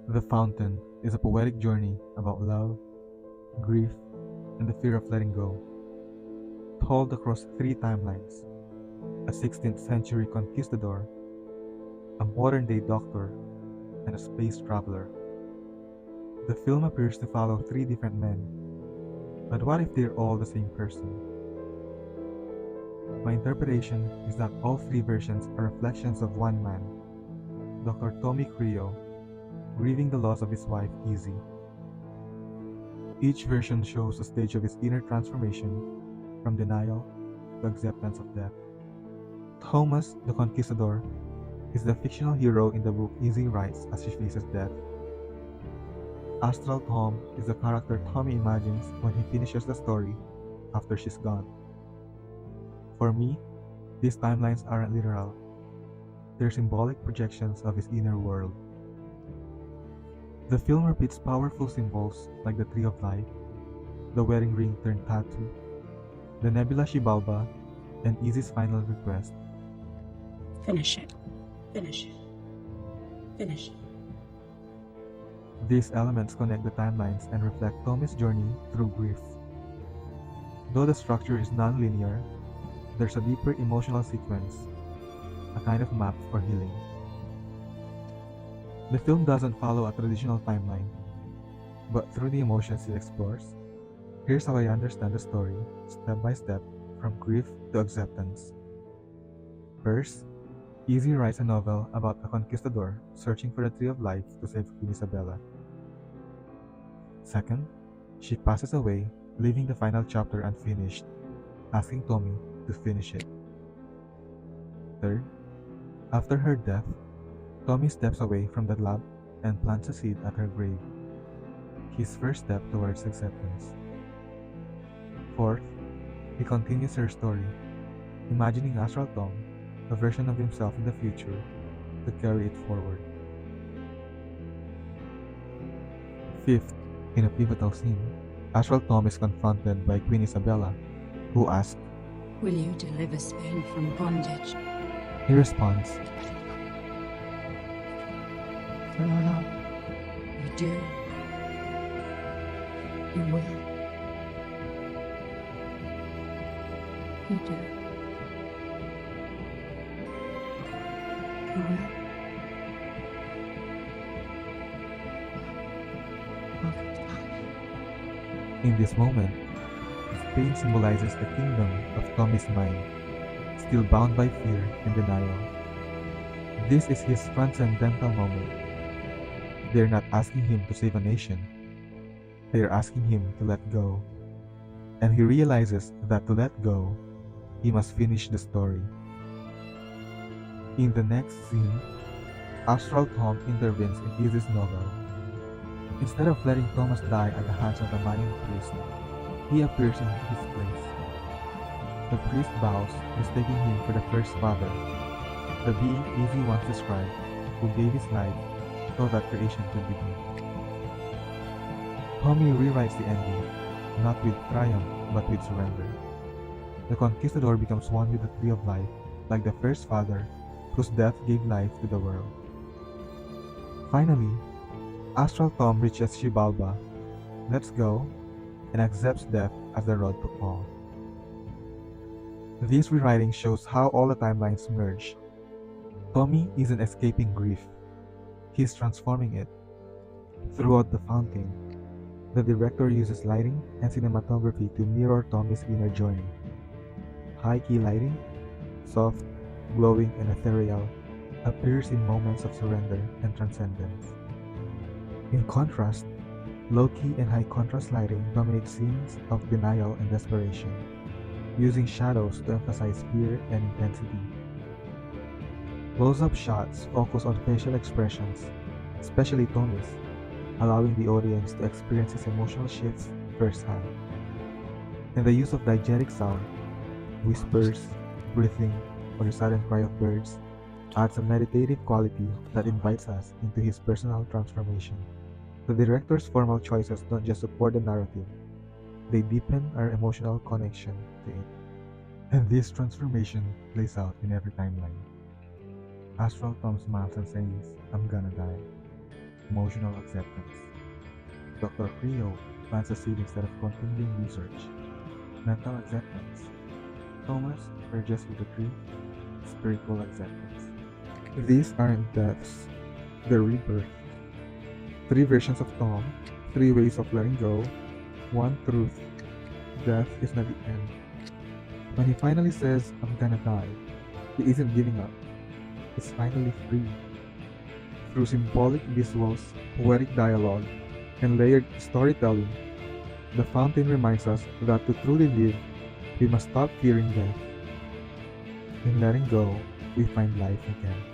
The Fountain is a poetic journey about love, grief, and the fear of letting go, told across three timelines: a 16th century conquistador, a modern day doctor, and a space traveler. The film appears to follow three different men, but what if they're all the same person? My interpretation is that all three versions are reflections of one man, Dr. Tommy Creo, grieving the loss of his wife Izzy. Each version shows a stage of his inner transformation from denial to acceptance of death. Thomas, the Conquistador, is the fictional hero in the book Izzy writes as she faces death. Astral Tom is the character Tommy imagines when he finishes the story after she's gone. For me, these timelines aren't literal, they're symbolic projections of his inner world. The film repeats powerful symbols like the Tree of Life, the wedding ring turned tattoo, the Nebula Xibalba, and Izzy's final request. Finish it. Finish it. Finish it. These elements connect the timelines and reflect Tommy's journey through grief. Though the structure is non-linear, there's a deeper emotional sequence, a kind of map for healing. The film doesn't follow a traditional timeline, but through the emotions it explores, here's how I understand the story, step by step, from grief to acceptance. First, Izzy writes a novel about a conquistador searching for the Tree of Life to save Queen Isabella. Second, she passes away, leaving the final chapter unfinished, asking Tommy to finish it. Third, after her death, Tommy steps away from the lab and plants a seed at her grave, his first step towards acceptance. Fourth, he continues her story, imagining Astral Tom, a version of himself in the future, to carry it forward. Fifth, in a pivotal scene, Astral Tom is confronted by Queen Isabella, who asks, Will you deliver Spain from bondage? he responds, You do. You will. You do. You will. in this moment, Spain symbolizes the kingdom of Tommy's mind, still bound by fear and denial. This is his transcendental moment. They're not asking him to save a nation, they're asking him to let go. And he realizes that to let go, he must finish the story. In the next scene, Astral Tom intervenes in Izzy's novel. Instead of letting Thomas die at the hands of the Mayan priest, he appears in his place. The priest bows, mistaking him for the first father, the being Izzy once described, who gave his life so that creation could begin. Tommy rewrites the ending, not with triumph, but with surrender. The conquistador becomes one with the Tree of Life, like the first father, whose death gave life to the world. Finally, Astral Tom reaches Xibalba, lets go, and accepts death as the road to all. This rewriting shows how all the timelines merge. Tommy isn't escaping grief, he's transforming it. Throughout The Fountain, the director uses lighting and cinematography to mirror Tommy's inner journey. High-key lighting, soft, glowing, and ethereal, appears in moments of surrender and transcendence. In contrast, low-key and high-contrast lighting dominate scenes of denial and desperation, using shadows to emphasize fear and intensity. Close-up shots focus on facial expressions, especially Tommy's, allowing the audience to experience his emotional shifts firsthand. And the use of diegetic sound, whispers, breathing, or the sudden cry of birds, adds a meditative quality that invites us into his personal transformation. The director's formal choices don't just support the narrative, they deepen our emotional connection to it. And this transformation plays out in every timeline. Astral Tom smiles and says, I'm gonna die. emotional acceptance. Dr. Creo plants a seed instead of continuing research. Mental acceptance. Thomas urges with the tree. Spiritual acceptance. These aren't deaths, they're rebirths. Three versions of Tom, three ways of letting go, one truth. Death is not the end. When he finally says, I'm gonna die, he isn't giving up. He's finally free. Through symbolic visuals, poetic dialogue, and layered storytelling, the fountain reminds us that to truly live, we must stop fearing death. In letting go, we find life again.